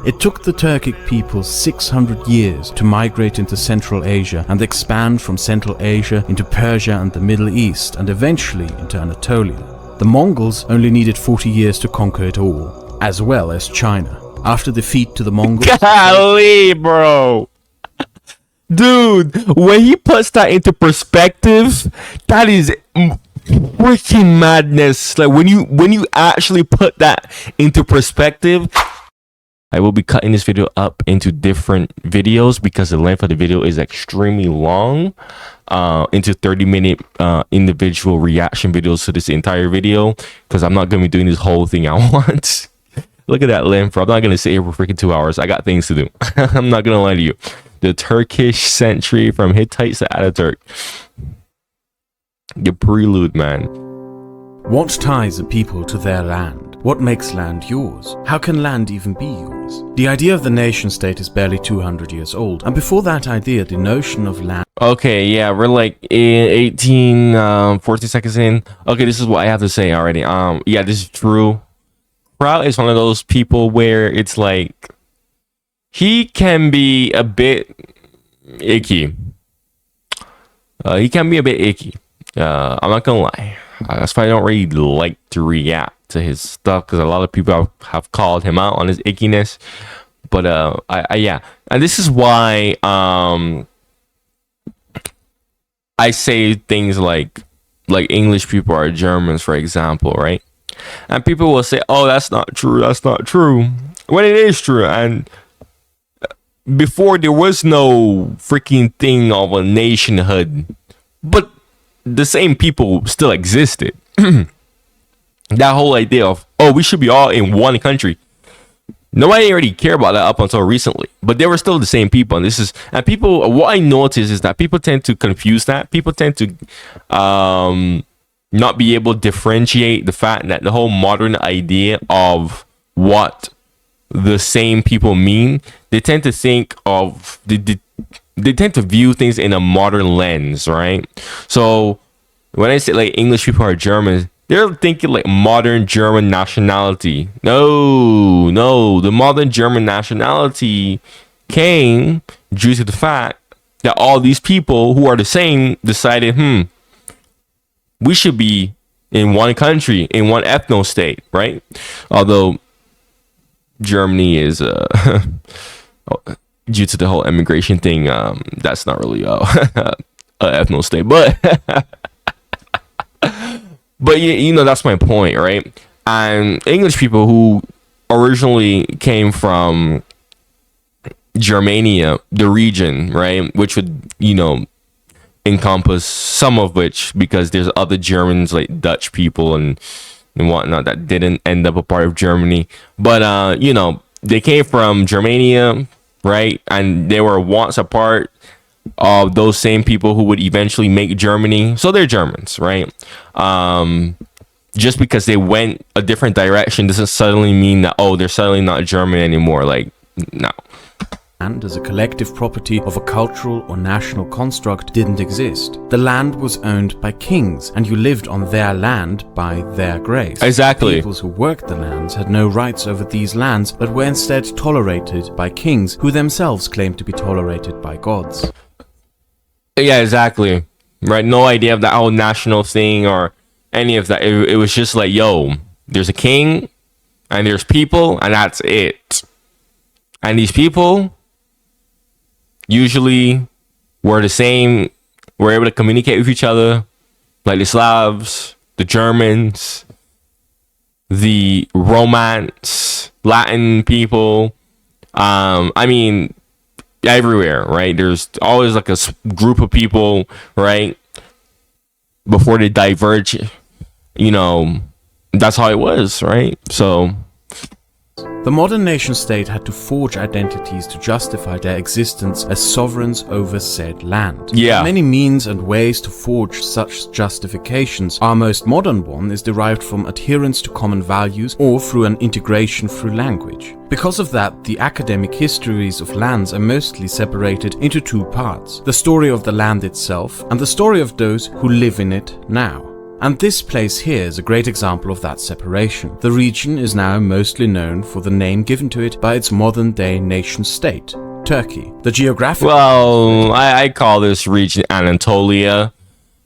It took the Turkic people 600 years to migrate into Central Asia and expand from Central Asia into Persia and the Middle East and eventually into Anatolia. The Mongols only needed 40 years to conquer it all, as well as China. After defeat to the Mongols... Golly, bro! Dude, when he puts that into perspective, that is freaking madness. Like when you actually put that into perspective, I will be cutting this video up into different videos because the length of the video is extremely long, into 30-minute individual reaction videos to this entire video, because I'm not going to be doing this whole thing at once. Look at that length, bro. I'm not going to sit here for freaking 2 hours. I got things to do. I'm not going to lie to you. The Turkish Century from Hittites to Atatürk. The prelude, man. What ties a people to their land? What makes land yours? How can land even be yours? The idea of the nation state is barely 200 years old, and before that idea, the notion of land... Okay, yeah, we're like 14 seconds in. Okay, this is what I have to say already. Yeah, this is true. Prout is one of those people where it's like, he can be a bit icky. I'm not gonna lie. That's why I don't really like to react to his stuff, because a lot of people have called him out on his ickiness. But yeah, and this is why I say things like English people are Germans, for example, right? And people will say, "Oh, that's not true. That's not true," when it is true. And before, there was no freaking thing of a nationhood, but the same people still existed. That whole idea of, oh, we should be all in one country, nobody already cared about that up until recently. But they were still the same people, and people. What I notice is that people tend to confuse that. People tend to not be able to differentiate the fact that the whole modern idea of what the same people mean, they tend to think of they tend to view things in a modern lens, right? So when I say like English people are Germans, they're thinking like modern German nationality. No, the modern German nationality came due to the fact that all these people who are the same decided, we should be in one country, in one ethno state, right? Although Germany is due to the whole immigration thing, that's not really a ethno state, but but you know, that's my point, right? And English people who originally came from Germania, the region, right, which would, you know, encompass some of which, because there's other Germans like Dutch people and whatnot that didn't end up a part of Germany, but you know, they came from Germania, right? And they were once a part of those same people who would eventually make Germany, so they're Germans, right? Just because they went a different direction doesn't suddenly mean that, oh, they're suddenly not German anymore. Like, no. Land as a collective property of a cultural or national construct didn't exist. The land was owned by kings, and you lived on their land by their grace. Exactly. The peoples who worked the lands had no rights over these lands, but were instead tolerated by kings, who themselves claimed to be tolerated by gods. Yeah, exactly. Right, no idea of that whole national thing or any of that. It was just like, yo, there's a king, and there's people, and that's it. And these people usually were the same, were able to communicate with each other, like the Slavs, the Germans, the Romance, Latin people. I mean, everywhere, right? There's always like a group of people, right? Before they diverge, you know, that's how it was, right? So the modern nation-state had to forge identities to justify their existence as sovereigns over said land. Yeah. Many means and ways to forge such justifications. Our most modern one is derived from adherence to common values or through an integration through language. Because of that, the academic histories of lands are mostly separated into two parts: the story of the land itself and the story of those who live in it now. And this place here is a great example of that separation. The region is now mostly known for the name given to it by its modern-day nation-state, Turkey. The geographical... Well, I call this region Anatolia,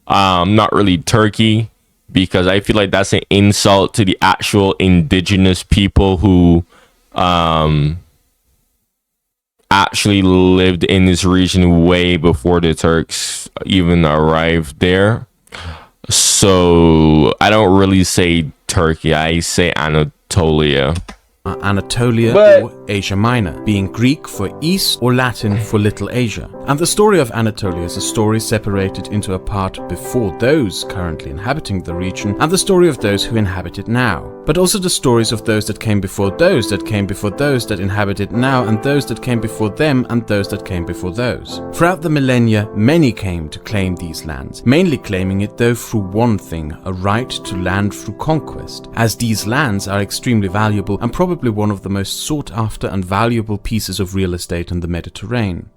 not really Turkey, because I feel like that's an insult to the actual indigenous people who actually lived in this region way before the Turks even arrived there. So I don't really say Turkey, I say Anatolia. Anatolia or Asia Minor, being Greek for East or Latin for Little Asia. And the story of Anatolia is a story separated into a part before those currently inhabiting the region and the story of those who inhabit it now. But also the stories of those that came before those that came before those that inhabit it now and those that came before them and those that came before those. Throughout the millennia, many came to claim these lands, mainly claiming it though through one thing, a right to land through conquest, as these lands are extremely valuable and probably one of the most sought after and valuable pieces of real estate in the Mediterranean.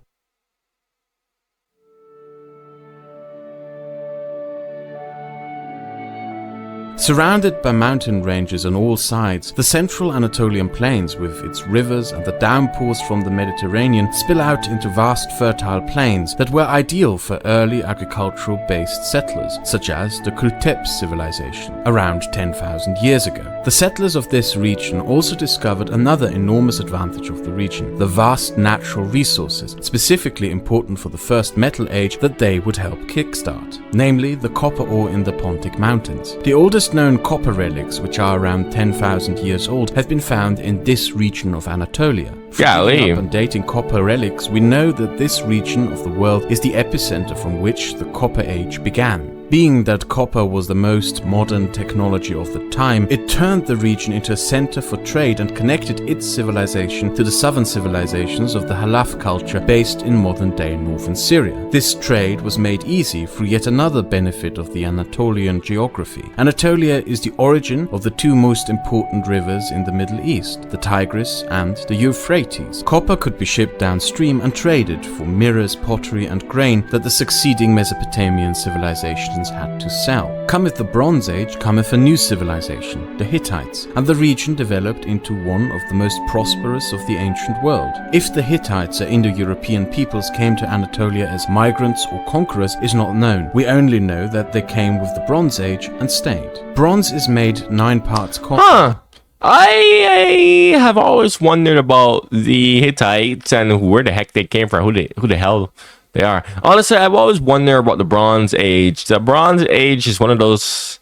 Surrounded by mountain ranges on all sides, the central Anatolian plains with its rivers and the downpours from the Mediterranean spill out into vast fertile plains that were ideal for early agricultural-based settlers, such as the Kultepe civilization, around 10,000 years ago. The settlers of this region also discovered another enormous advantage of the region, the vast natural resources, specifically important for the first metal age that they would help kickstart, namely the copper ore in the Pontic Mountains. The oldest known copper relics, which are around 10,000 years old, have been found in this region of Anatolia. From digging up and dating copper relics, we know that this region of the world is the epicenter from which the Copper Age began. Being that copper was the most modern technology of the time, it turned the region into a center for trade and connected its civilization to the southern civilizations of the Halaf culture based in modern-day northern Syria. This trade was made easy through yet another benefit of the Anatolian geography. Anatolia is the origin of the two most important rivers in the Middle East, the Tigris and the Euphrates. Copper could be shipped downstream and traded for mirrors, pottery and grain that the succeeding Mesopotamian civilizations had to sell. Cometh the Bronze Age, cometh a new civilization, the Hittites, and the region developed into one of the most prosperous of the ancient world. If the Hittites or Indo-European peoples came to Anatolia as migrants or conquerors is not known. We only know that they came with the Bronze Age and stayed. Bronze is made 9 parts copper. I have always wondered about the Hittites and where the heck they came from, who the hell they are. Honestly, I've always wondered about the Bronze Age. The Bronze Age is one of those...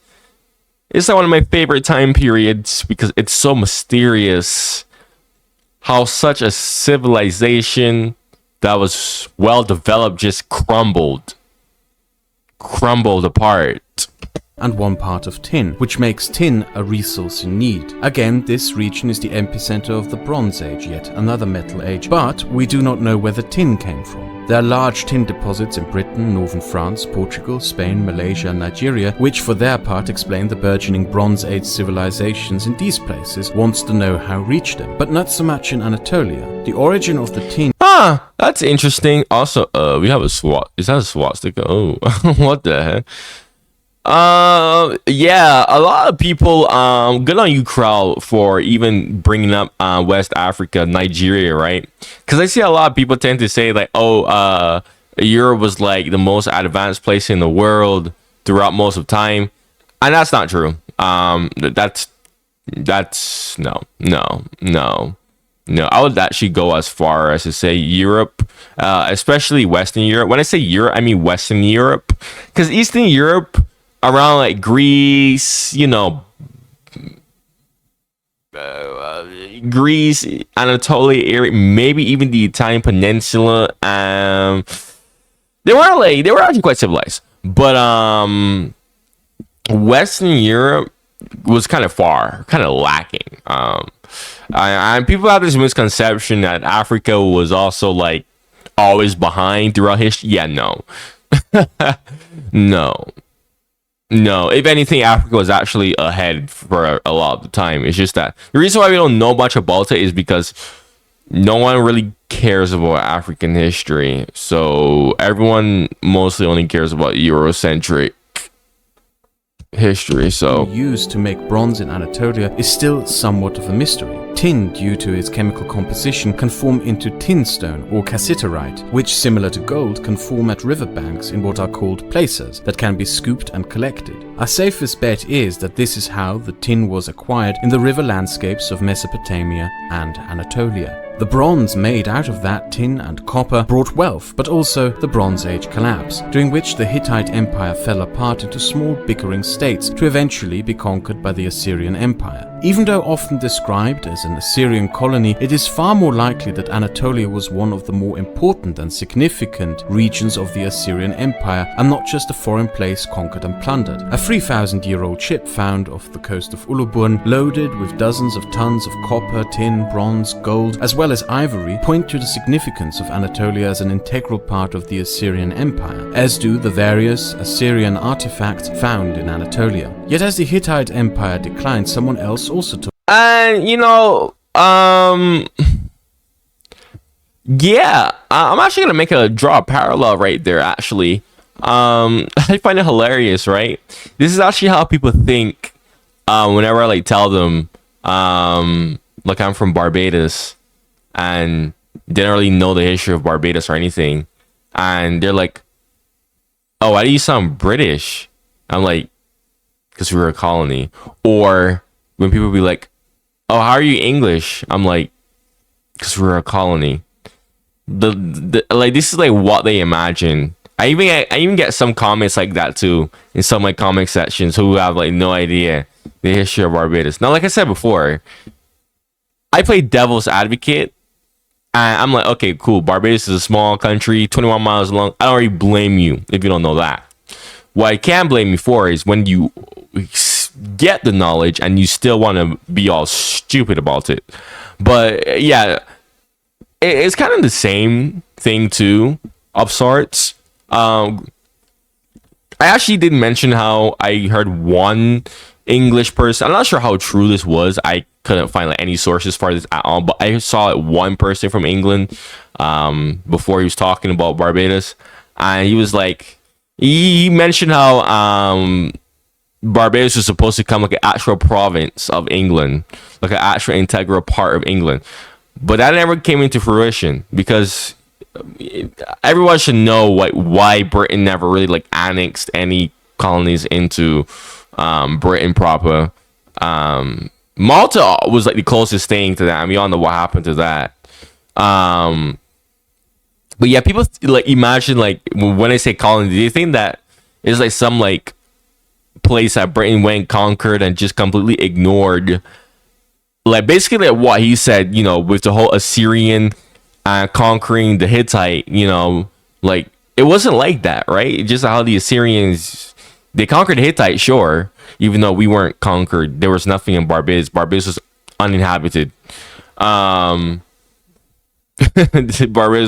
It's like one of my favorite time periods because it's so mysterious how such a civilization that was well developed just crumbled apart. And 1 part of tin, which makes tin a resource in need. Again, this region is the epicenter of the Bronze Age, yet another metal age, but we do not know where the tin came from. There are large tin deposits in Britain, northern France, Portugal, Spain, Malaysia and Nigeria, which for their part explain the burgeoning Bronze Age civilizations in these places wants to know how reach them, but not so much in Anatolia. The origin of the tin... That's interesting. Also, we have a swat. Is that a swastika? Oh, what the heck? Yeah, a lot of people, good on you, crowd, for even bringing up West Africa, Nigeria, right? Because I see a lot of people tend to say like, oh, Europe was like the most advanced place in the world throughout most of time, and that's not true. That's no. I would actually go as far as to say Europe, especially Western Europe. When I say Europe, I mean Western Europe, because Eastern Europe, around like Greece, Greece, Anatolia area, maybe even the Italian peninsula. They were actually quite civilized, but Western Europe was kind of far, kind of lacking. And people have this misconception that Africa was also like always behind throughout history. Yeah, no. No, if anything, Africa was actually ahead for a lot of the time. It's just that the reason why we don't know much about it is because no one really cares about African history. So everyone mostly only cares about Eurocentric. history. So used to make bronze in Anatolia is still somewhat of a mystery. Tin, due to its chemical composition, can form into tinstone or cassiterite, which, similar to gold, can form at riverbanks in what are called placers that can be scooped and collected. Our safest bet is that this is how the tin was acquired in the river landscapes of Mesopotamia and Anatolia. The bronze made out of that tin and copper brought wealth, but also the Bronze Age collapse, during which the Hittite Empire fell apart into small bickering states to eventually be conquered by the Assyrian Empire. Even though often described as an Assyrian colony, it is far more likely that Anatolia was one of the more important and significant regions of the Assyrian Empire, and not just a foreign place conquered and plundered. A 3,000-year-old ship found off the coast of Uluburn, loaded with dozens of tons of copper, tin, bronze, gold, as well as ivory, point to the significance of Anatolia as an integral part of the Assyrian Empire, as do the various Assyrian artifacts found in Anatolia. Yet as the Hittite Empire declined, someone else also took. And yeah, I'm actually gonna draw a parallel right there. Actually, I find it hilarious. Right, this is actually how people think. Whenever I like tell them, like I'm from Barbados, and they don't really know the history of Barbados or anything, and they're like, "Oh, why do you sound British?" I'm like, "Because we were a colony." Or when people be like, "Oh, how are you English?" I'm like, "Because we were a colony." The like, this is like what they imagine. I even get some comments like that too in some like comment sections who have like no idea the history of Barbados. Now, like I said before, I play devil's advocate, and I'm like, okay, cool. Barbados is a small country, 21 miles long. I don't really blame you if you don't know that. What I can blame you for is when you get the knowledge and you still want to be all stupid about it. But yeah, it's kind of the same thing too, of sorts. I actually did mention how I heard one English person. I'm not sure how true this was. I couldn't find like any sources for this at all, but I saw one person from England before he was talking about Barbados, and he was like, he mentioned how Barbados was supposed to become like an actual province of England, like an actual integral part of England, but that never came into fruition because everyone should know like why Britain never really like annexed any colonies into Britain proper. Malta was like the closest thing to that, and we all know what happened to that. But yeah, people like imagine like when I say colony, do you think that it's like some like place that Britain went conquered and just completely ignored? Like basically like what he said, with the whole Assyrian conquering the Hittite, like it wasn't like that, right? Just how the Assyrians, they conquered the Hittite, sure, even though we weren't conquered. There was nothing in Barbados. Barbados was uninhabited. Barbados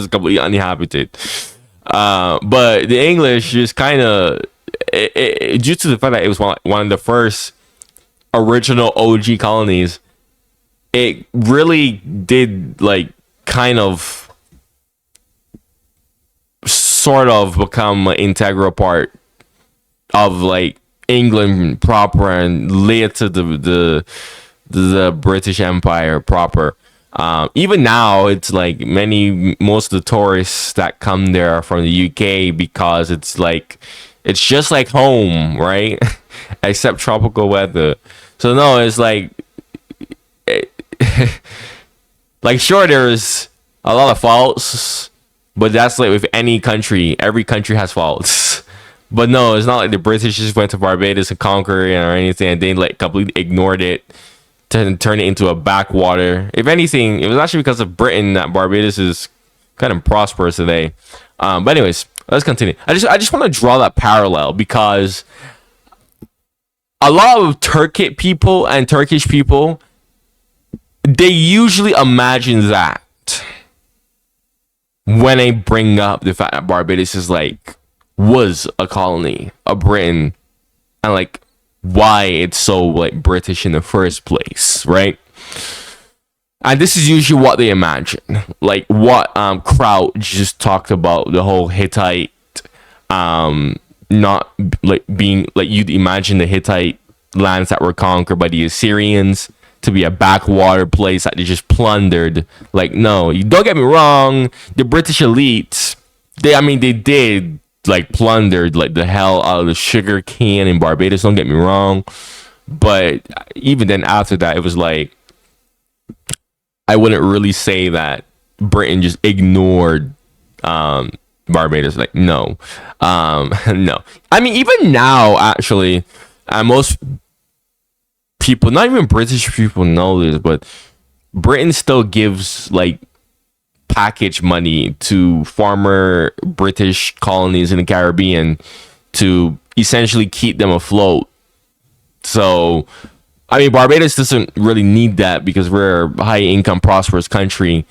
is completely uninhabited. But the English just kind of, due to the fact that it was one of the first original OG colonies, it really did like kind of sort of become an integral part of like England proper and later the British Empire proper. Even now, it's like most of the tourists that come there are from the UK because it's just like home, right? Except tropical weather. So no, it's like like sure, there's a lot of faults, but that's like with any country. Every country has faults. But no, it's not like the British just went to Barbados and conquered it or anything, and they like completely ignored it to turn it into a backwater. If anything, it was actually because of Britain that Barbados is kind of prosperous today. But anyways, let's continue. I just want to draw that parallel because a lot of Turkic people and Turkish people, they usually imagine that when they bring up the fact that Barbados was a colony of Britain, and like why it's so like British in the first place, right? And this is usually what they imagine, like what Kraut just talked about, the whole Hittite not like being like you'd imagine the Hittite lands that were conquered by the Assyrians to be a backwater place that they just plundered. Like, no, you don't get me wrong, the British elite, they did like plundered like the hell out of the sugar cane in Barbados, don't get me wrong. But even then, after that, it was like, I wouldn't really say that Britain just ignored Barbados. Like, no. No. I mean, even now, actually, most people, not even British people, know this, but Britain still gives like package money to former British colonies in the Caribbean to essentially keep them afloat. So, I mean, Barbados doesn't really need that because we're a high income, prosperous country.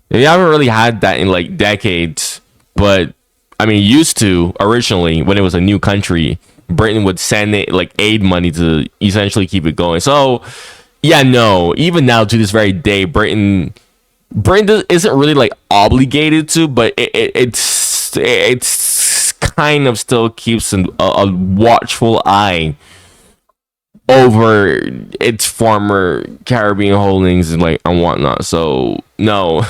We haven't really had that in like decades, but I mean, used to originally when it was a new country, Britain would send it like aid money to essentially keep it going. So, yeah, no, even now to this very day, Britain isn't really like obligated to, but it's kind of still keeps a watchful eye over its former Caribbean holdings and like and whatnot. So no,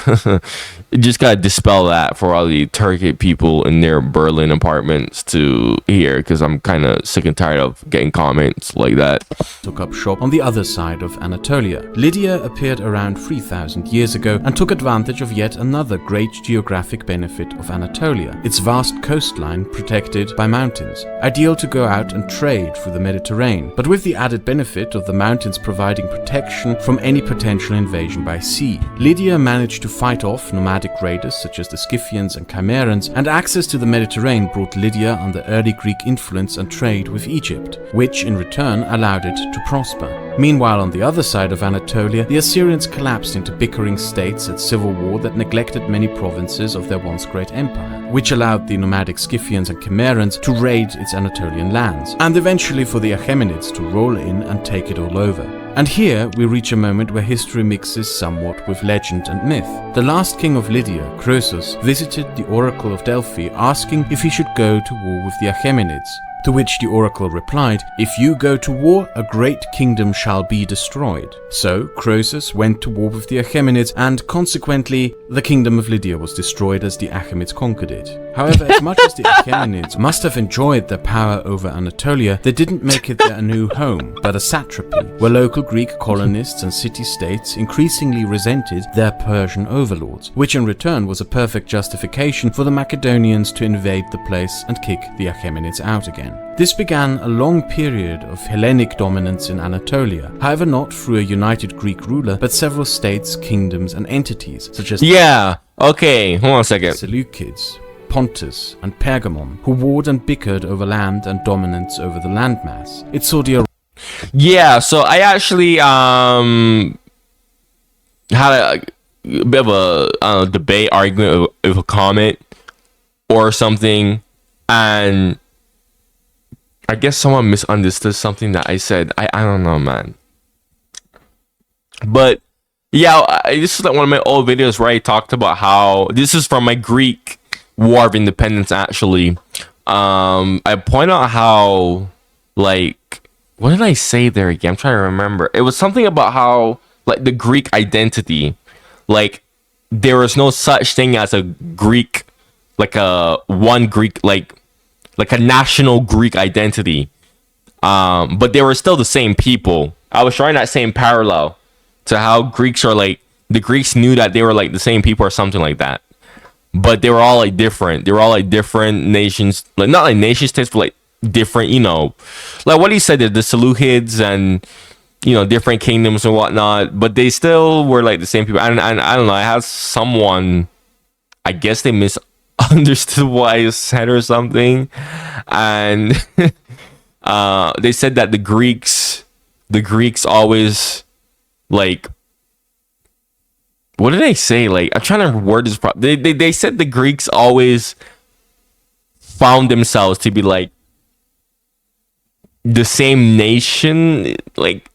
you just gotta dispel that for all the Turkic people in their Berlin apartments to hear, because I'm kind of sick and tired of getting comments like that. Took up shop on the other side of Anatolia. Lydia appeared around 3,000 years ago and took advantage of yet another great geographic benefit of Anatolia, its vast coastline protected by mountains, ideal to go out and trade through the Mediterranean, but with the added benefit of the mountains providing protection from any potential invasion by sea. Lydia managed to fight off nomadic raiders such as the Scythians and Cimmerians, and access to the Mediterranean brought Lydia under early Greek influence and trade with Egypt, which in return allowed it to prosper. Meanwhile, on the other side of Anatolia, the Assyrians collapsed into bickering states at civil war that neglected many provinces of their once great empire, which allowed the nomadic Scythians and Cimmerians to raid its Anatolian lands, and eventually for the Achaemenids to roll in and take it all over. And here we reach a moment where history mixes somewhat with legend and myth. The last king of Lydia, Croesus, visited the oracle of Delphi asking if he should go to war with the Achaemenids, to which the oracle replied, "If you go to war, a great kingdom shall be destroyed." So Croesus went to war with the Achaemenids, and consequently the kingdom of Lydia was destroyed as the Achaemenids conquered it. However, as much as the Achaemenids must have enjoyed their power over Anatolia, they didn't make it their new home, but a satrapy, where local Greek colonists and city-states increasingly resented their Persian overlords, which in return was a perfect justification for the Macedonians to invade the place and kick the Achaemenids out again. This began a long period of Hellenic dominance in Anatolia, however not through a united Greek ruler, but several states, kingdoms and entities, such as Okay, hold on a second. Seleucids, Pontus and Pergamon, who warred and bickered over land and dominance over the landmass. It saw the So I actually had a bit of a debate, argument with a comment or something, and I guess someone misunderstood something that I said. I don't know, man. But yeah, this is like one of my old videos where I talked about how this is from my Greek War of Independence. Actually, I point out how, like, what did I say there again? I'm trying to remember. It was something about how, like, the Greek identity, like, there was no such thing as a Greek, like a one Greek, like a national Greek identity. But they were still the same people. I was drawing that same parallel to how Greeks are like, the Greeks knew that they were like the same people or something like that. But they were all like different. They were all like different nations, like not like nation states, but like different, you know, like what he said, the Seleucids and, you know, different kingdoms and whatnot. But they still were like the same people. And I don't know, I had someone, I guess they misunderstood what I said or something. And they said that the Greeks always, like, what did they say? Like, I'm trying to word this properly. They said the Greeks always found themselves to be like the same nation, like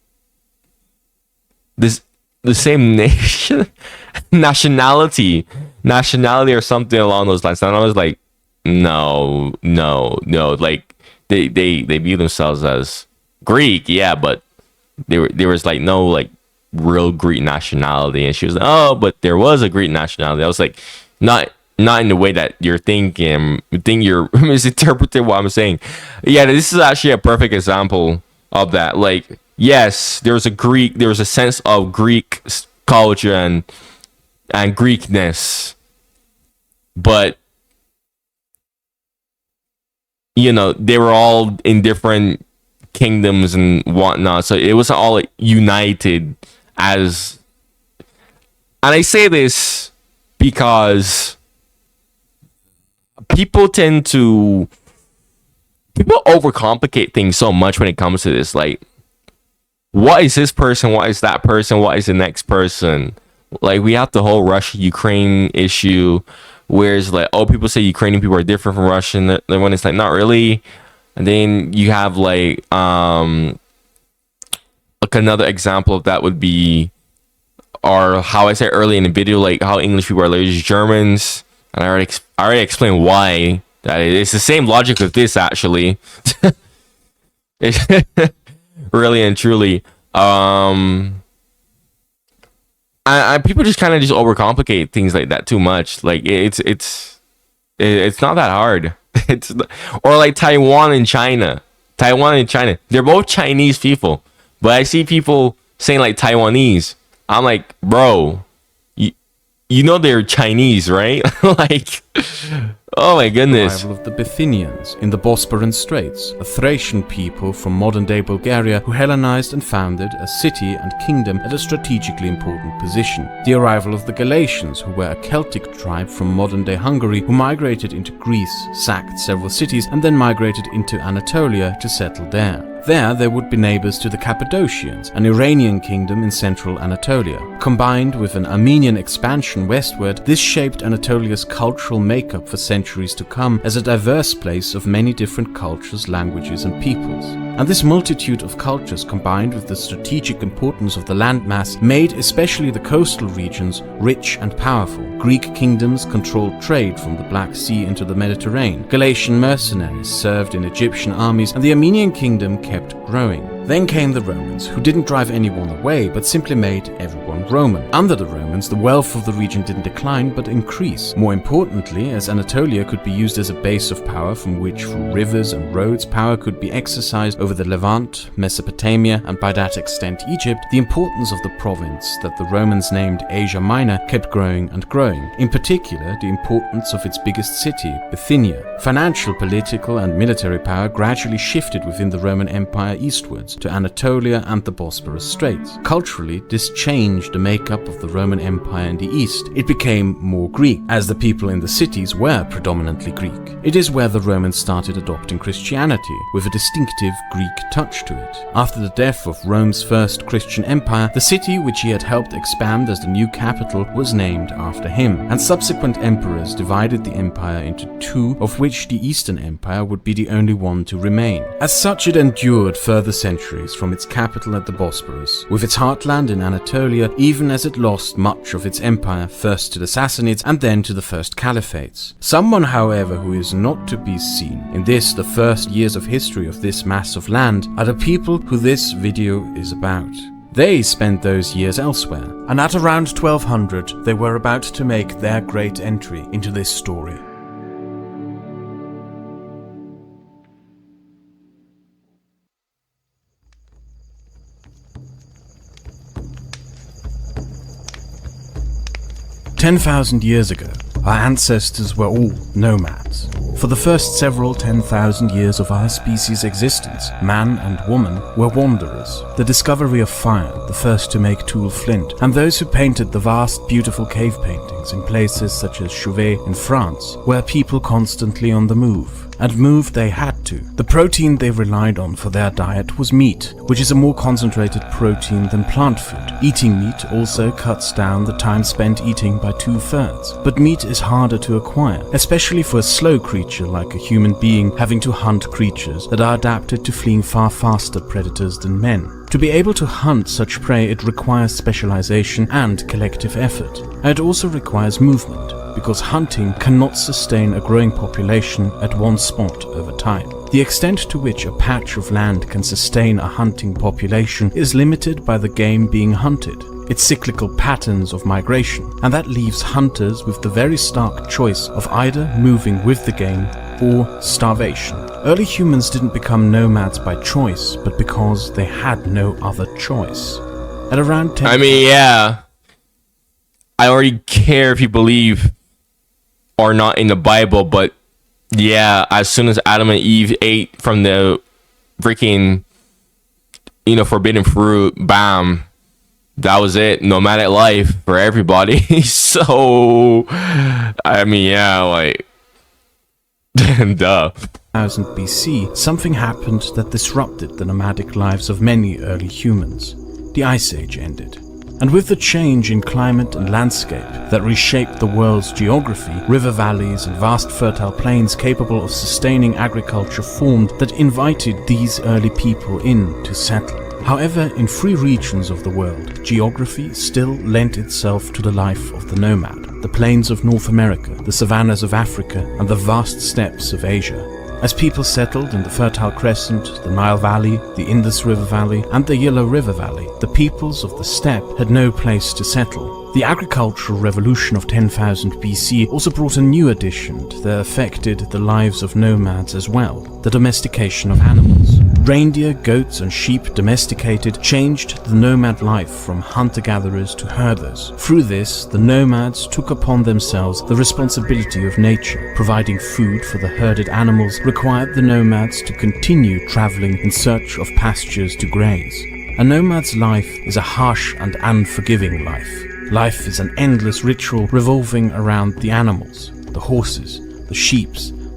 the same nation, nationality or something along those lines. And I was like, no. Like they view themselves as Greek, yeah, but there was like no like real Greek nationality. And she was like, oh, but there was a Greek nationality. I was like, not in the way that you're thinking. I think you're misinterpreting what I'm saying. Yeah, this is actually a perfect example of that. Like, yes, there was a sense of Greek culture and Greekness, but you know, they were all in different kingdoms and whatnot, so it was all like, united as. And I say this because people overcomplicate things so much when it comes to this. Like, what is this person? What is that person? What is the next person? Like, we have the whole Russia-Ukraine issue, where it's like, oh, people say Ukrainian people are different from Russian, when it's like, not really. And then you have like another example of that would be, or how I said earlier in the video, like how English people are allergic to Germans. And I already explained why. That it's the same logic with this, actually. Really and truly. People just kind of just overcomplicate things like that too much. Like it's not that hard. Or like Taiwan and China. They're both Chinese people, but I see people saying like Taiwanese. I'm like, bro, you know they're Chinese, right? Like, oh my goodness. Arrival of the Bithynians in the Bosporan Straits, a Thracian people from modern-day Bulgaria who Hellenized and founded a city and kingdom at a strategically important position. The arrival of the Galatians, who were a Celtic tribe from modern-day Hungary who migrated into Greece, sacked several cities, and then migrated into Anatolia to settle there. There, they would be neighbors to the Cappadocians, an Iranian kingdom in central Anatolia. Combined with an Armenian expansion westward, this shaped Anatolia's cultural makeup for centuries to come as a diverse place of many different cultures, languages, and peoples. And this multitude of cultures, combined with the strategic importance of the landmass, made especially the coastal regions rich and powerful. Greek kingdoms controlled trade from the Black Sea into the Mediterranean. Galatian mercenaries served in Egyptian armies, and the Armenian kingdom kept growing. Then came the Romans, who didn't drive anyone away, but simply made everyone Roman. Under the Romans, the wealth of the region didn't decline, but increase. More importantly, as Anatolia could be used as a base of power from which, through rivers and roads, power could be exercised over the Levant, Mesopotamia, and by that extent Egypt, the importance of the province that the Romans named Asia Minor kept growing and growing. In particular, the importance of its biggest city, Bithynia. Financial, political, and military power gradually shifted within the Roman Empire eastwards, to Anatolia and the Bosporus Straits. Culturally, this changed the makeup of the Roman Empire in the east. It became more Greek, as the people in the cities were predominantly Greek. It is where the Romans started adopting Christianity, with a distinctive Greek touch to it. After the death of Rome's first Christian empire, the city which he had helped expand as the new capital was named after him, and subsequent emperors divided the empire into two, of which the Eastern Empire would be the only one to remain. As such, it endured further centuries from its capital at the Bosporus, with its heartland in Anatolia, even as it lost much of its empire, first to the Sassanids and then to the first caliphates. Someone, however, who is not to be seen in this, the first years of history of this mass of land, are the people who this video is about. They spent those years elsewhere, and at around 1200 they were about to make their great entry into this story. "10,000 years ago, our ancestors were all nomads. For the first several 10,000 years of our species' existence, man and woman were wanderers. The discovery of fire, the first to make tool flint, and those who painted the vast, beautiful cave paintings in places such as Chauvet in France, were people constantly on the move. And move they had to. The protein they relied on for their diet was meat, which is a more concentrated protein than plant food. Eating meat also cuts down the time spent eating by 2/3. But meat is harder to acquire, especially for a slow creature like a human being having to hunt creatures that are adapted to fleeing far faster predators than men. To be able to hunt such prey, it requires specialization and collective effort. And it also requires movement. because hunting cannot sustain a growing population at one spot over time. The extent to which a patch of land can sustain a hunting population is limited by the game being hunted, its cyclical patterns of migration, and that leaves hunters with the very stark choice of either moving with the game or starvation. Early humans didn't become nomads by choice, but because they had no other choice. At around 10... I mean, yeah. I already care if you believe or not in the Bible, but yeah, as soon as Adam and Eve ate from the freaking, forbidden fruit, bam, that was it. Nomadic life for everybody. So, I mean, yeah, like, duh. 1000 BC, something happened that disrupted the nomadic lives of many early humans. The Ice Age ended. And with the change in climate and landscape that reshaped the world's geography, river valleys and vast fertile plains capable of sustaining agriculture formed that invited these early people in to settle. However, in free regions of the world, geography still lent itself to the life of the nomad. The plains of North America, the savannas of Africa, and the vast steppes of Asia. As people settled in the Fertile Crescent, the Nile Valley, the Indus River Valley, and the Yellow River Valley, the peoples of the steppe had no place to settle. The agricultural revolution of 10,000 BC also brought a new addition that affected the lives of nomads as well, the domestication of animals. Reindeer, goats, and sheep domesticated changed the nomad life from hunter-gatherers to herders. Through this, the nomads took upon themselves the responsibility of nature. Providing food for the herded animals required the nomads to continue traveling in search of pastures to graze. A nomad's life is a harsh and unforgiving life. Life is an endless ritual revolving around the animals. The horses, the sheep,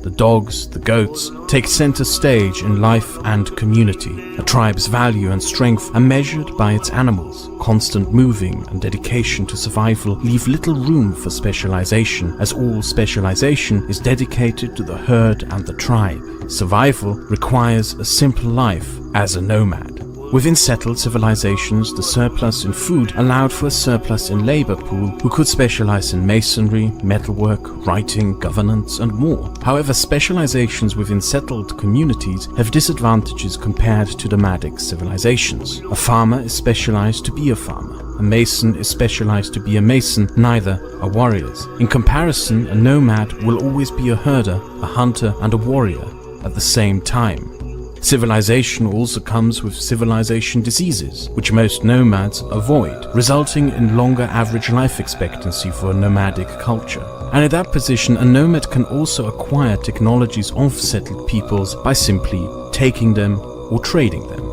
the dogs, the goats take center stage in life and community. A tribe's value and strength are measured by its animals. Constant moving and dedication to survival leave little room for specialization, as all specialization is dedicated to the herd and the tribe. Survival requires a simple life as a nomad. Within settled civilizations, the surplus in food allowed for a surplus in labor pool who could specialize in masonry, metalwork, writing, governance, and more. However, specializations within settled communities have disadvantages compared to nomadic civilizations. A farmer is specialized to be a farmer. A mason is specialized to be a mason, neither are warriors. In comparison, a nomad will always be a herder, a hunter, and a warrior at the same time. Civilization also comes with civilization diseases, which most nomads avoid, resulting in longer average life expectancy for a nomadic culture. And in that position, a nomad can also acquire technologies of settled peoples by simply taking them or trading them.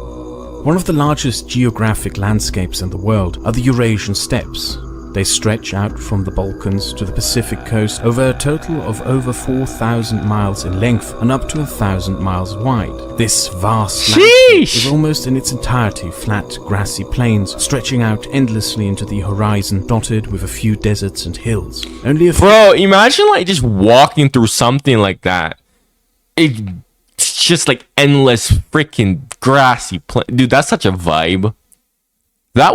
One of the largest geographic landscapes in the world are the Eurasian steppes. They stretch out from the Balkans to the Pacific coast over a total of over 4,000 miles in length and up to 1,000 miles wide. This vast landscape is almost in its entirety flat, grassy plains, stretching out endlessly into the horizon, dotted with a few deserts and hills. Only a few... Bro, imagine like just walking through something like that. It's just like endless freaking grassy plain. Dude, that's such a vibe. That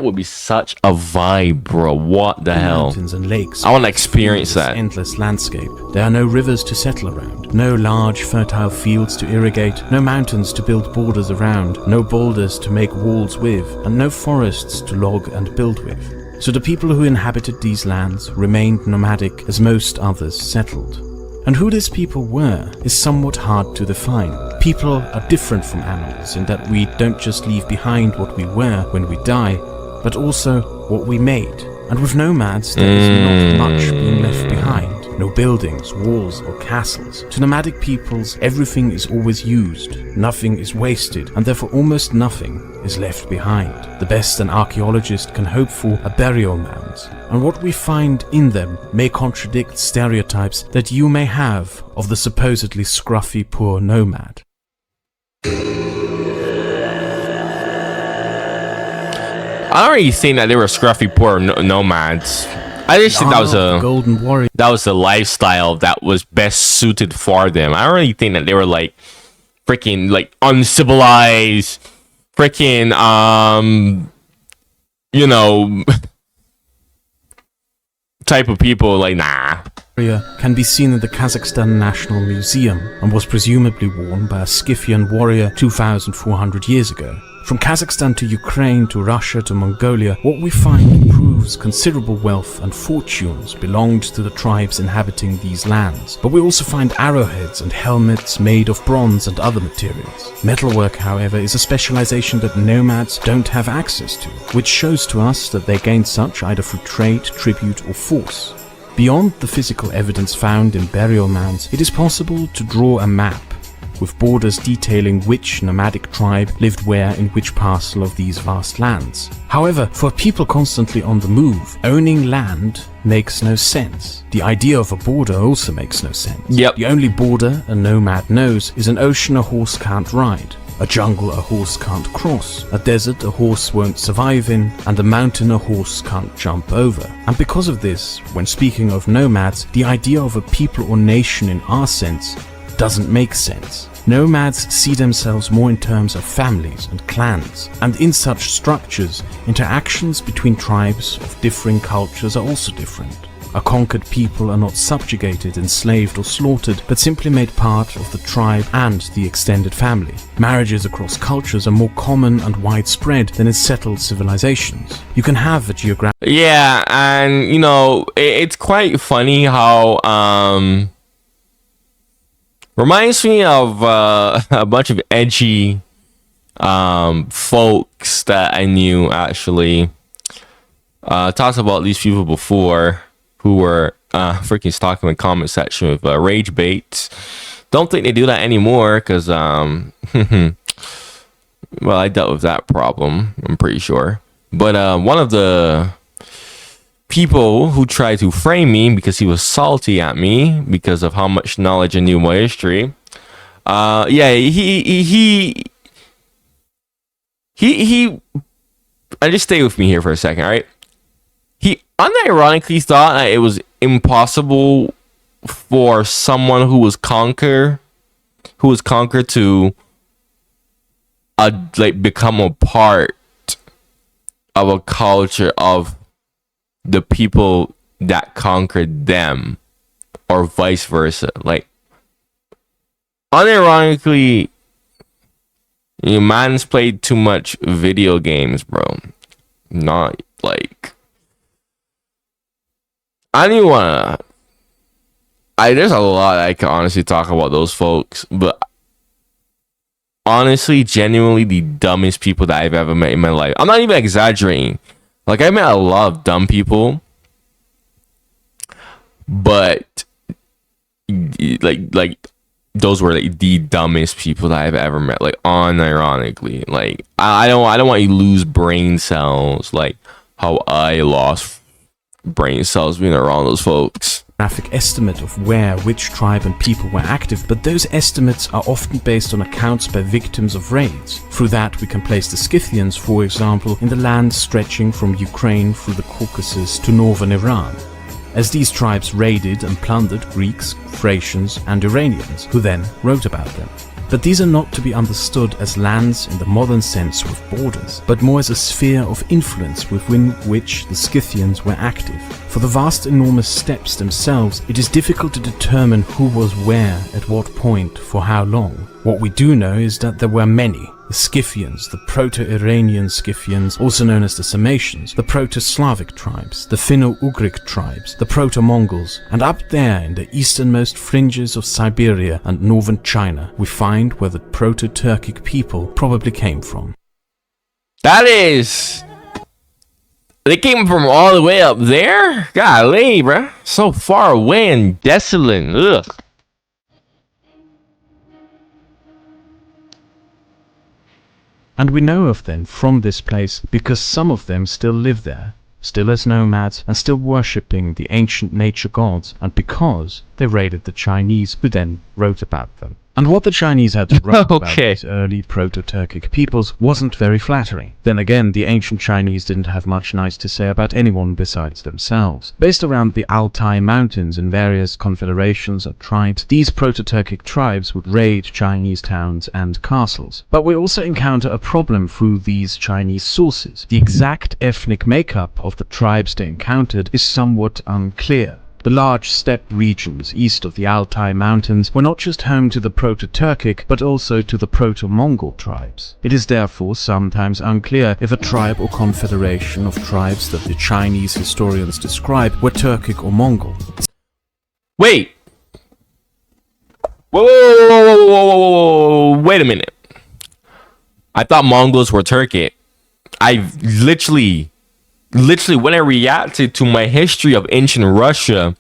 would be such a vibe, bro. What the hell? Mountains and lakes. I want to experience that. Endless landscape. There are no rivers to settle around, no large fertile fields to irrigate, no mountains to build borders around, no boulders to make walls with, and no forests to log and build with. So the people who inhabited these lands remained nomadic as most others settled. And who these people were is somewhat hard to define. People are different from animals in that we don't just leave behind what we were when we die, but also what we made. And with nomads, there is not much being left behind. No buildings, walls, or castles. To nomadic peoples, everything is always used, nothing is wasted, and therefore almost nothing is left behind. The best an archaeologist can hope for are burial mounds, and what we find in them may contradict stereotypes that you may have of the supposedly scruffy poor nomad. I don't really think that they were scruffy poor nomads. I just think that was a lifestyle that was best suited for them. I don't really think that they were like freaking like uncivilized, freaking type of people, like, nah. Can be seen in the Kazakhstan National Museum and was presumably worn by a Scythian warrior 2,400 years ago. From Kazakhstan to Ukraine to Russia to Mongolia, what we find proves considerable wealth and fortunes belonged to the tribes inhabiting these lands. But we also find arrowheads and helmets made of bronze and other materials. Metalwork, however, is a specialization that nomads don't have access to, which shows to us that they gained such either through trade, tribute or force. Beyond the physical evidence found in burial mounds, it is possible to draw a map with borders detailing which nomadic tribe lived where in which parcel of these vast lands. However, for people constantly on the move, owning land makes no sense. The idea of a border also makes no sense. Yep. The only border a nomad knows is an ocean a horse can't ride, a jungle a horse can't cross, a desert a horse won't survive in, and a mountain a horse can't jump over. And because of this, when speaking of nomads, the idea of a people or nation in our sense doesn't make sense. Nomads see themselves more in terms of families and clans, and in such structures, interactions between tribes of differing cultures are also different. A conquered people are not subjugated, enslaved or slaughtered, but simply made part of the tribe and the extended family. Marriages across cultures are more common and widespread than in settled civilizations. You can have a geographic... Yeah, and you know, it's quite funny how reminds me of a bunch of edgy folks that I knew, actually. Talked about these people before who were freaking stalking the comment section with rage baits. Don't think they do that anymore because, well, I dealt with that problem, I'm pretty sure. But one of the people who tried to frame me because he was salty at me because of how much knowledge I knew my history. Yeah, he just stay with me here for a second, all right? He unironically thought that it was impossible for someone who was conquered to like become a part of a culture of the people that conquered them, or vice versa. Like, unironically, you man's played too much video games, bro. Not like, I don't even wanna. There's a lot I can honestly talk about those folks, but honestly, genuinely the dumbest people that I've ever met in my life. I'm not even exaggerating. Like, I met a lot of dumb people, but like those were like the dumbest people that I've ever met. Like, unironically, like I don't want you to lose brain cells like how I lost brain cells being around those folks. Estimate of where which tribe and people were active, but those estimates are often based on accounts by victims of raids. Through that we can place the Scythians, for example, in the land stretching from Ukraine through the Caucasus to northern Iran, as these tribes raided and plundered Greeks, Thracians and Iranians, who then wrote about them. But these are not to be understood as lands in the modern sense with borders, but more as a sphere of influence within which the Scythians were active. For the vast enormous steppes themselves, it is difficult to determine who was where, at what point, for how long. What we do know is that there were many. The Scythians, the Proto-Iranian Scythians, also known as the Sarmatians, the Proto-Slavic tribes, the Finno-Ugric tribes, the Proto-Mongols, and up there in the easternmost fringes of Siberia and northern China, we find where the Proto-Turkic people probably came from. That is... They came from all the way up there? Golly, bruh. So far away and desolate. Ugh. And we know of them from this place because some of them still live there, still as nomads and still worshipping the ancient nature gods, and because they raided the Chinese who then wrote about them. And what the Chinese had to write about Okay. these early Proto-Turkic peoples wasn't very flattering. Then again, the ancient Chinese didn't have much nice to say about anyone besides themselves. Based around the Altai Mountains in various confederations of tribes, these Proto-Turkic tribes would raid Chinese towns and castles. But we also encounter a problem through these Chinese sources. The exact ethnic makeup of the tribes they encountered is somewhat unclear. The large steppe regions east of the Altai Mountains were not just home to the Proto-Turkic, but also to the Proto-Mongol tribes. It is therefore sometimes unclear if a tribe or confederation of tribes that the Chinese historians describe were Turkic or Mongol. Wait. Whoa. Wait a minute. I thought Mongols were Turkic. I literally, when I reacted to my history of ancient Russia,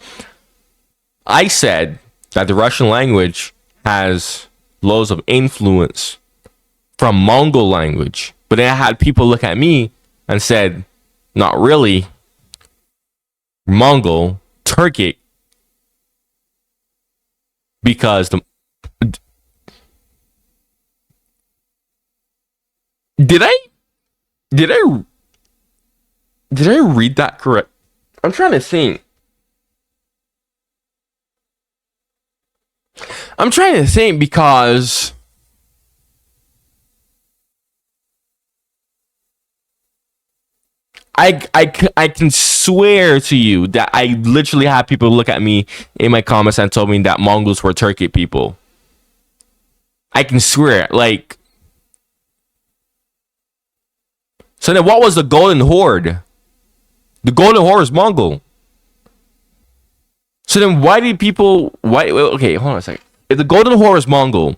I said that the Russian language has loads of influence from Mongol language. But then I had people look at me and said, not really. Mongol, Turkic, because did I read that correct? I'm trying to think. Because I can swear to you that I literally had people look at me in my comments and told me that Mongols were Turkic people. I can swear, like. So then what was the Golden Horde? The Golden Horde is Mongol. So then okay, hold on a second. If the Golden Horde is Mongol,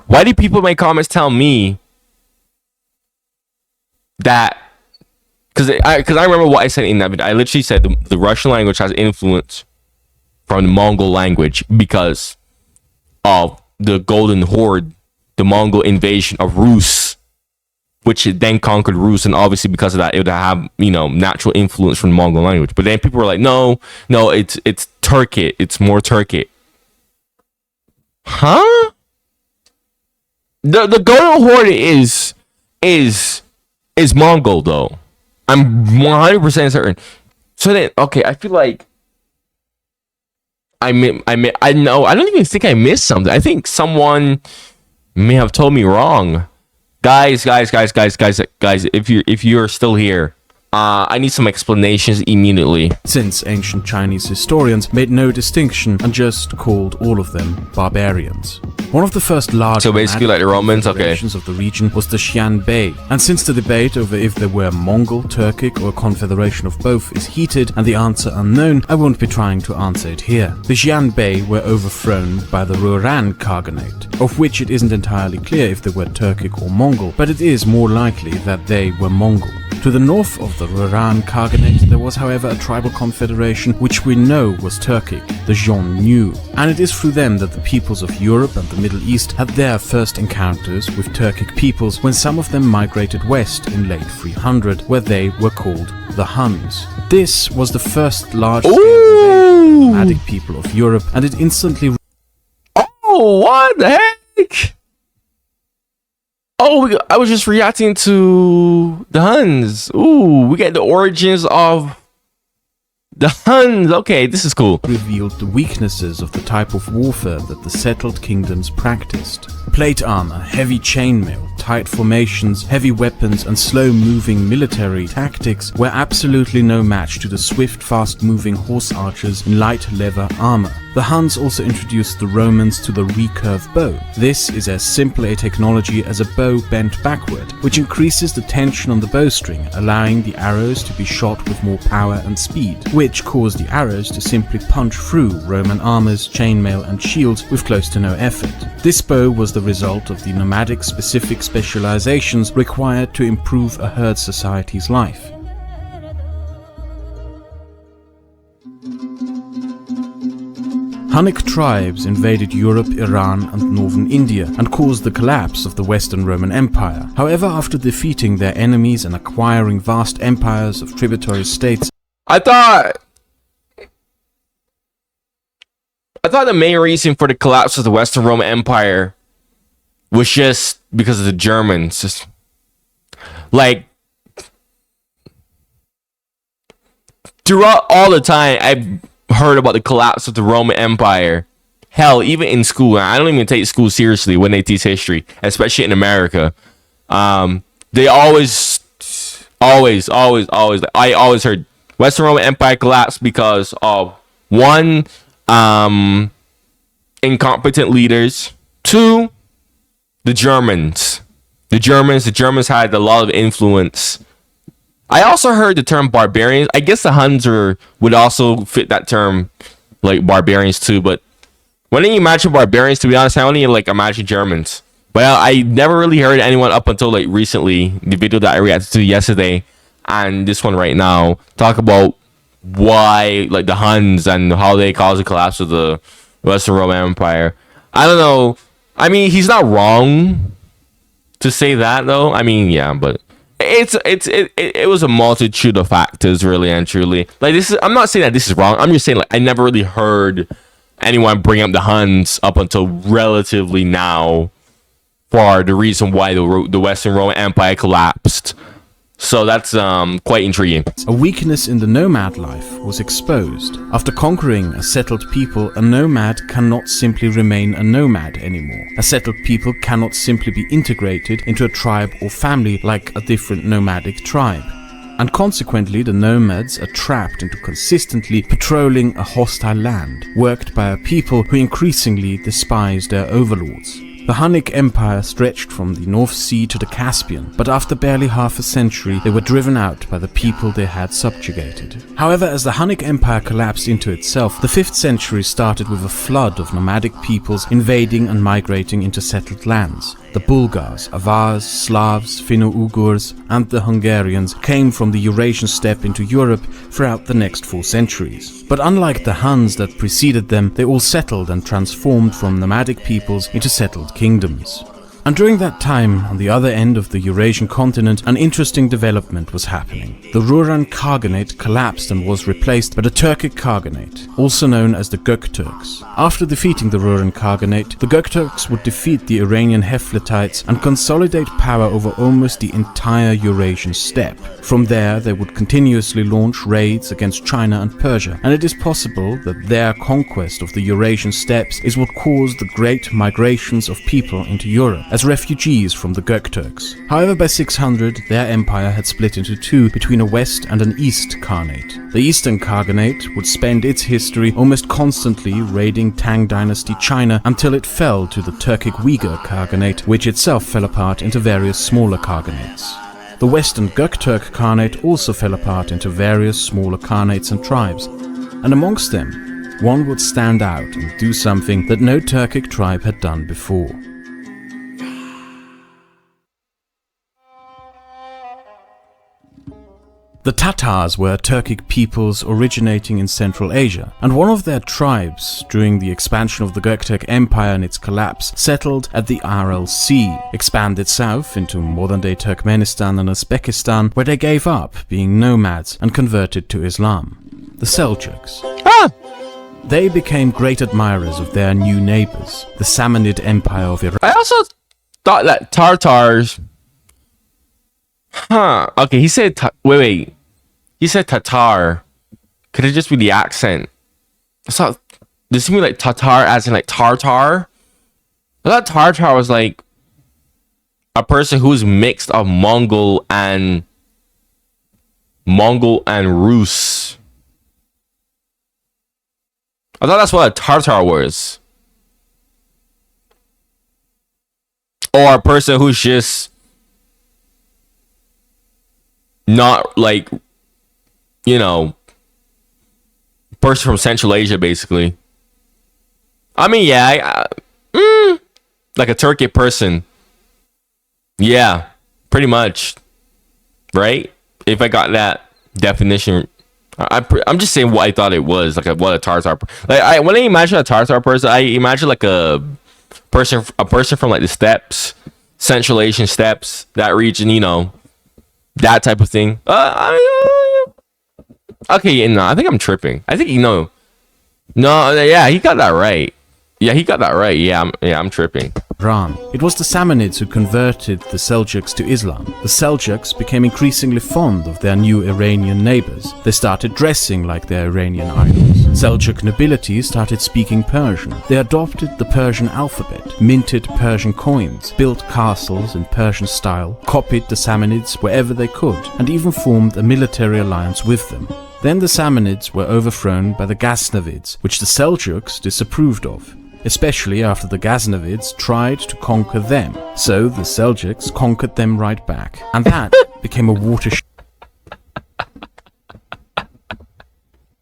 why do people in my comments tell me that? Because I remember what I said in that video. I literally said the Russian language has influence from the Mongol language because of the Golden Horde, the Mongol invasion of Rus, which it then conquered Rus, and obviously because of that, it would have, natural influence from the Mongol language. But then people were like, no, it's Turkic. It's more Turkic. Huh? The Golden Horde is Mongol though. I'm 100% certain. So then, okay, I feel like I don't even think I missed something. I think someone may have told me wrong. Guys, if you're still here, I need some explanations immediately. Since ancient Chinese historians made no distinction and just called all of them barbarians. One of the first large So basically like the Romans, okay. of the region was the Xianbei, and since the debate over if they were Mongol, Turkic or a confederation of both is heated and the answer unknown, I won't be trying to answer it here. The Xianbei were overthrown by the Rouran Khaganate, of which it isn't entirely clear if they were Turkic or Mongol, but it is more likely that they were Mongol. To the north of the Rouran Khaganate there was however a tribal confederation which we know was Turkic, the Xiongnu, and it is through them that the peoples of Europe and the Middle East had their first encounters with Turkic peoples when some of them migrated west in late 300, where they were called the Huns. This was the first large-scale invasion of nomadic people of Europe, and it instantly... Oh, what the heck? Oh, I was just reacting to the Huns. Ooh, we get the origins of the Huns. Okay, this is cool. Revealed the weaknesses of the type of warfare that the settled kingdoms practiced. Plate armor, heavy chainmail, tight formations, heavy weapons and slow-moving military tactics were absolutely no match to the swift, fast-moving horse archers in light leather armor. The Huns also introduced the Romans to the recurve bow. This is as simple a technology as a bow bent backward, which increases the tension on the bowstring, allowing the arrows to be shot with more power and speed, which caused the arrows to simply punch through Roman armors, chainmail and shields with close to no effort. This bow was the result of the nomadic specific specializations required to improve a herd society's life. Hunnic tribes invaded Europe, Iran and northern India and caused the collapse of the Western Roman Empire. However, after defeating their enemies and acquiring vast empires of tributary states, I thought I thought the main reason for the collapse of the Western Roman Empire was just because of the Germans. Just, like, throughout all the time I've heard about the collapse of the Roman Empire. Hell, even in school, I don't even take school seriously when they teach history, especially in America. They always, I always heard Western Roman Empire collapsed because of one, incompetent leaders. Two, the Germans. The Germans had a lot of influence. I also heard the term barbarians. I guess the Huns would also fit that term, like barbarians too. But when you imagine barbarians, to be honest, I only like imagine Germans. Well, I never really heard anyone up until like recently, the video that I reacted to yesterday, and this one right now, talk about why like the Huns and how they caused the collapse of the Western Roman Empire. I don't know. I mean, he's not wrong to say that though. I mean, yeah, but it was a multitude of factors, really and truly. Like this is, I'm not saying that this is wrong. I'm just saying like I never really heard anyone bring up the Huns up until relatively now for the reason why the Western Roman Empire collapsed. So that's quite intriguing. A weakness in the nomad life was exposed. After conquering a settled people, a nomad cannot simply remain a nomad anymore. A settled people cannot simply be integrated into a tribe or family like a different nomadic tribe. And consequently, the nomads are trapped into consistently patrolling a hostile land, worked by a people who increasingly despise their overlords. The Hunnic Empire stretched from the North Sea to the Caspian, but after barely half a century they were driven out by the people they had subjugated. However, as the Hunnic Empire collapsed into itself, the 5th century started with a flood of nomadic peoples invading and migrating into settled lands. The Bulgars, Avars, Slavs, Finno-Ugurs and the Hungarians came from the Eurasian steppe into Europe throughout the next 4 centuries. But unlike the Huns that preceded them, they all settled and transformed from nomadic peoples into settled kingdoms. And during that time, on the other end of the Eurasian continent, an interesting development was happening. The Ruran Khaganate collapsed and was replaced by the Turkic Khaganate, also known as the Gökturks. After defeating the Ruran Khaganate, the Gökturks would defeat the Iranian Hittites and consolidate power over almost the entire Eurasian steppe. From there, they would continuously launch raids against China and Persia, and it is possible that their conquest of the Eurasian steppes is what caused the great migrations of people into Europe as refugees from the Gökturks. However, by 600, their empire had split into two between a West and an East Khanate. The Eastern Khaganate would spend its history almost constantly raiding Tang dynasty China until it fell to the Turkic Uyghur Khaganate, which itself fell apart into various smaller Khaganates. The Western Gökturk Khanate also fell apart into various smaller Khanates and tribes, and amongst them, one would stand out and do something that no Turkic tribe had done before. The Tatars were Turkic peoples originating in Central Asia, and one of their tribes, during the expansion of the Göktürk Empire and its collapse, settled at the Aral Sea, expanded south into modern-day Turkmenistan and Uzbekistan, where they gave up being nomads and converted to Islam. The Seljuks. They became great admirers of their new neighbors, the Samanid Empire of Iran. I also thought that Tartars... Okay, he said... Wait. He said Tatar. Could it just be the accent? I thought... Does it mean like Tatar as in like Tartar? I thought Tartar was like... a person who's mixed of Mongol and Rus. I thought that's what a Tartar was. Or a person who's just... not like, you know, person from Central Asia, basically. I mean, yeah, like a Turkic person. Yeah, pretty much, right? If I got that definition, I'm just saying what I thought it was, like what a Tartar. Like when I imagine a Tartar person, I imagine like a person from like the steppes, Central Asian steppes, that region, you know. That type of thing. Okay, no, I think I'm tripping. I think, you know, No, yeah, he got that right. Yeah, he got that right. I'm tripping. Iran. It was the Samanids who converted the Seljuks to Islam. The Seljuks became increasingly fond of their new Iranian neighbors. They started dressing like their Iranian idols. Seljuk nobility started speaking Persian. They adopted the Persian alphabet, minted Persian coins, built castles in Persian style, copied the Samanids wherever they could, and even formed a military alliance with them. Then the Samanids were overthrown by the Ghaznavids, which the Seljuks disapproved of, especially after the Ghaznavids tried to conquer them. So the Seljuks conquered them right back, and that became a watershed.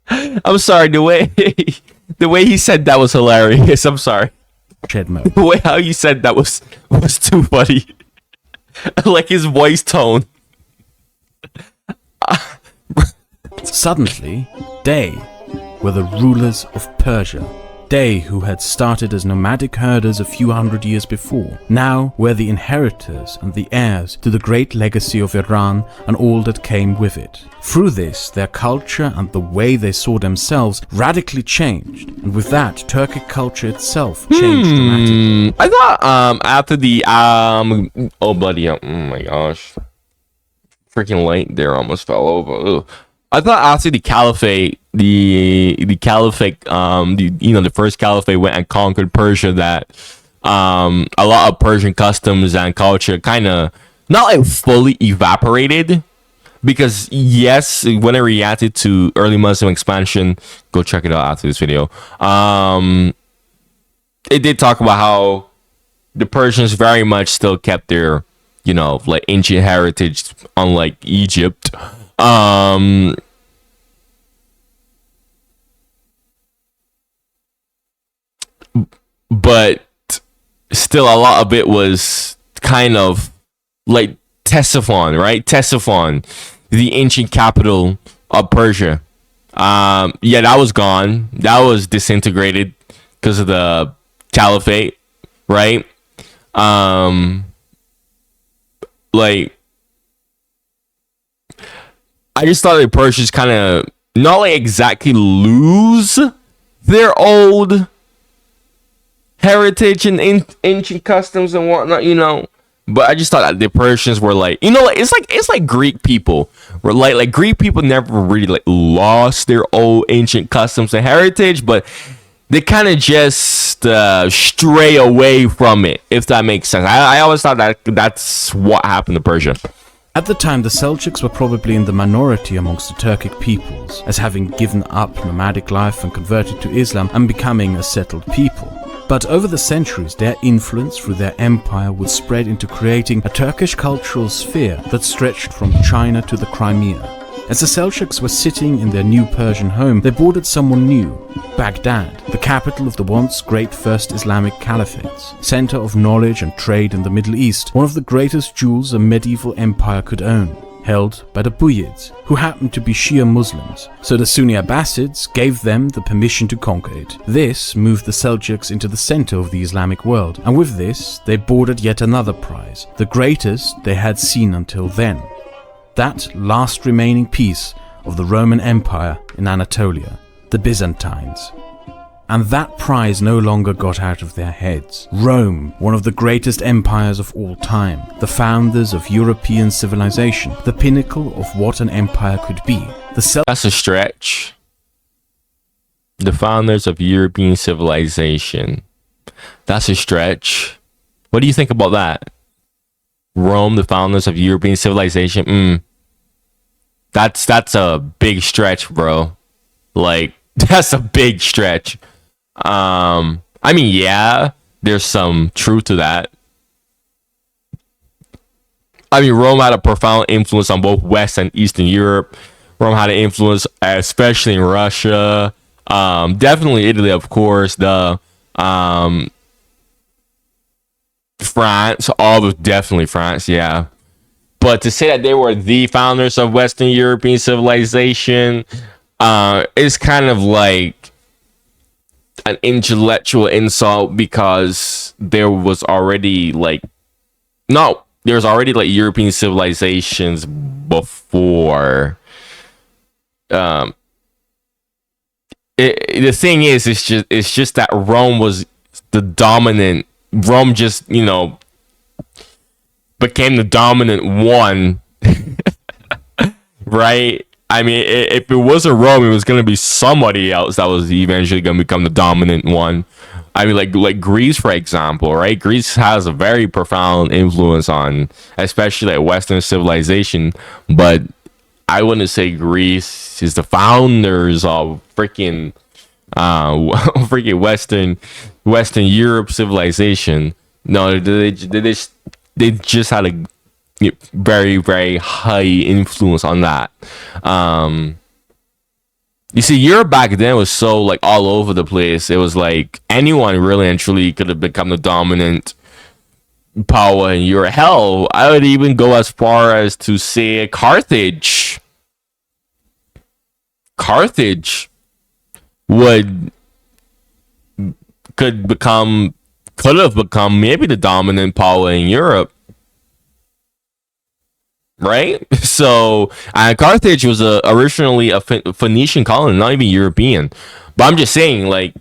I'm sorry, the way he said that was hilarious. I'm sorry. Mode. The way how you said that was too funny. Like his voice tone. Suddenly, they were the rulers of Persia. They, who had started as nomadic herders a few hundred years before, now were the inheritors and the heirs to the great legacy of Iran and all that came with it. Through this, their culture and the way they saw themselves radically changed, and with that, Turkic culture itself changed dramatically. I thought after the oh buddy, oh my gosh, freaking light there almost fell over. Ugh. I thought after the caliphate, the caliphate, the first caliphate went and conquered Persia, that a lot of Persian customs and culture kind of not like fully evaporated. Because yes, when I reacted to early Muslim expansion, go check it out after this video. It did talk about how the Persians very much still kept their, like ancient heritage, unlike Egypt. But still a lot of it was kind of like Ctesiphon, right? Ctesiphon, the ancient capital of Persia. That was gone. That was disintegrated because of the caliphate, right? I just thought the Persians kind of not like exactly lose their old heritage and ancient customs and whatnot, but I just thought that the Persians were like, it's like Greek people were like Greek people never really like lost their old ancient customs and heritage, but they kind of just stray away from it, if that makes sense. I always thought that that's what happened to Persia. At the time, the Seljuks were probably in the minority amongst the Turkic peoples, as having given up nomadic life and converted to Islam and becoming a settled people. But over the centuries, their influence through their empire would spread into creating a Turkish cultural sphere that stretched from China to the Crimea. As the Seljuks were sitting in their new Persian home, they boarded someone new, Baghdad, the capital of the once great First Islamic Caliphates, center of knowledge and trade in the Middle East, one of the greatest jewels a medieval empire could own, held by the Buyids, who happened to be Shia Muslims, so the Sunni Abbasids gave them the permission to conquer it. This moved the Seljuks into the center of the Islamic world, and with this they boarded yet another prize, the greatest they had seen until then. That last remaining piece of the Roman Empire in Anatolia, the Byzantines. And that prize no longer got out of their heads. Rome, one of the greatest empires of all time, the founders of European civilization, the pinnacle of what an empire could be. That's a stretch. The founders of European civilization. That's a stretch. What do you think about that? Rome, the founders of European civilization. That's a big stretch, bro. Like, that's a big stretch. There's some truth to that. Rome had a profound influence on both West and Eastern Europe. Rome had an influence, especially in Russia. Definitely Italy, of course. France, definitely France, yeah. But to say that they were the founders of Western European civilization is kind of like an intellectual insult, because there's already European civilizations before. the thing is, it's just that Rome was the dominant. Rome just, became the dominant one, right? I mean, if it wasn't Rome, it was gonna be somebody else that was eventually gonna become the dominant one. I mean, like Greece, for example, right? Greece has a very profound influence on, especially like Western civilization. But I wouldn't say Greece is the founders of freaking, freaking Western Europe civilization. No, they just had a very, very high influence on that. You see, Europe back then was so like all over the place. It was like anyone really and truly could have become the dominant power in Europe. Hell, I would even go as far as to say Carthage. Carthage could have become maybe the dominant power in Europe. Right? So, Carthage was originally a Phoenician colony, not even European. But I'm just saying, like,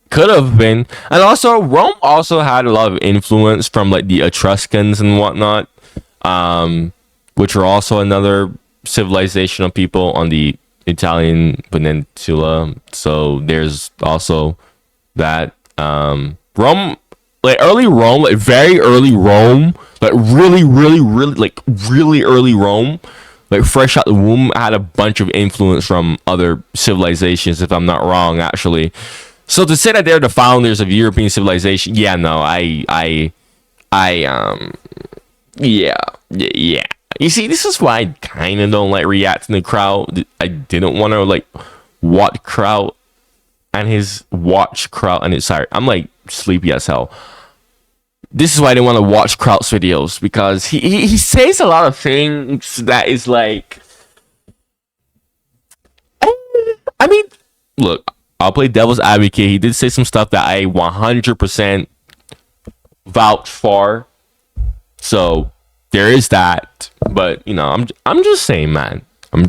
could have been. And also, Rome also had a lot of influence from, like, the Etruscans and whatnot, which are also another civilization of people on the Italian peninsula. So, there's also that. Rome, like, early Rome, like, very early Rome, like really early Rome, like fresh out the womb, had a bunch of influence from other civilizations, if I'm not wrong, actually. So to say that they're the founders of European civilization, yeah, no, yeah. You see, this is why I kind of don't like reacting to Kraut. I didn't want to like watch Kraut and his sorry, I'm like sleepy as hell. This is why I didn't want to watch Kraut's videos, because he says a lot of things that is like, I mean, look, I'll play devil's advocate. He did say some stuff that I 100% vouch for. So there is that. But, I'm just saying, man. Okay.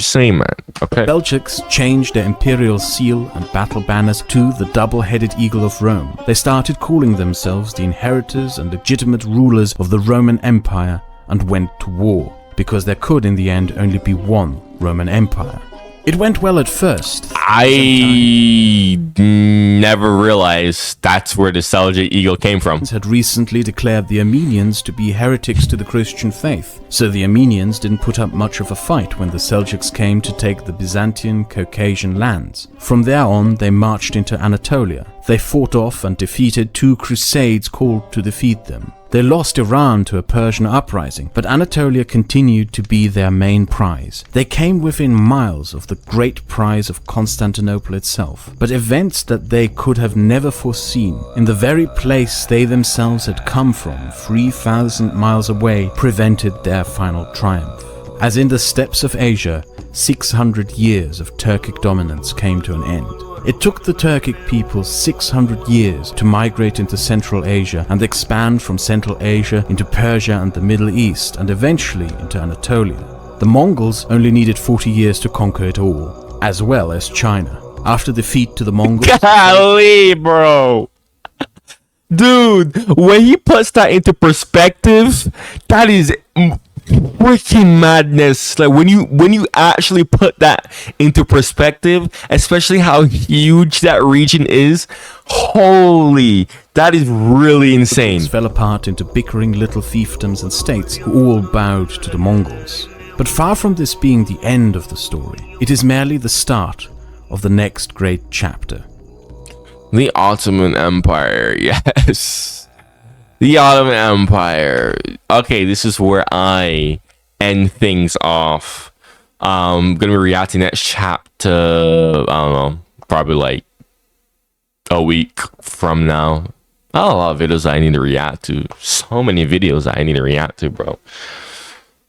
Seljuks changed their imperial seal and battle banners to the double-headed eagle of Rome. They started calling themselves the inheritors and legitimate rulers of the Roman Empire and went to war, because there could in the end only be one Roman Empire. It went well at first. I never realized that's where the Seljuk eagle came from. Had recently declared the Armenians to be heretics to the Christian faith, so the Armenians didn't put up much of a fight when the Seljuks came to take the Byzantine Caucasian lands. From there on, they marched into Anatolia. They fought off and defeated 2 crusades called to defeat them. They lost Iran to a Persian uprising, but Anatolia continued to be their main prize. They came within miles of the great prize of Constantinople itself, but events that they could have never foreseen, in the very place they themselves had come from 3,000 miles away, prevented their final triumph. As in the steppes of Asia, 600 years of Turkic dominance came to an end. It took the Turkic people 600 years to migrate into Central Asia and expand from Central Asia into Persia and the Middle East and eventually into Anatolia. The Mongols only needed 40 years to conquer it all, as well as China. After defeat to the Mongols... Golly, bro! Dude, when he puts that into perspective, that is freaking madness. Like when you actually put that into perspective, especially how huge that region is, holy, that is really insane. Fell apart into bickering little fiefdoms and states who all bowed to the Mongols. But far from this being the end of the story, it is merely the start of the next great chapter. The Ottoman Empire, yes. The Ottoman Empire. Okay, this is where I end things off. I'm gonna be reacting next chapter, I don't know, probably like a week from now. A lot of videos I need to react to. So many videos I need to react to, bro.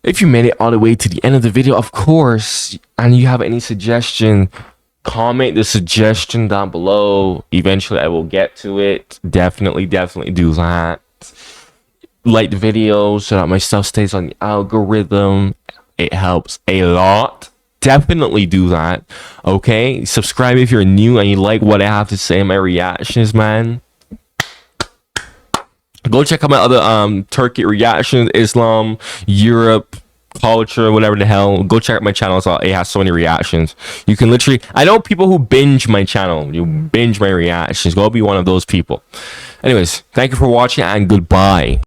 If you made it all the way to the end of the video, of course, and you have any suggestion, comment the suggestion down below. Eventually I will get to it. Definitely do that. Like the video so that my stuff stays on the algorithm. It helps a lot. definitely do that. Okay, subscribe if you're new and you like what I have to say, my reactions, man. Go check out my other Turkic reactions, Islam, Europe, culture, whatever the hell. Go check out my channel. It has so many reactions. You can literally, I know people who binge my channel. You binge my reactions. Go be one of those people. Anyways, thank you for watching and goodbye.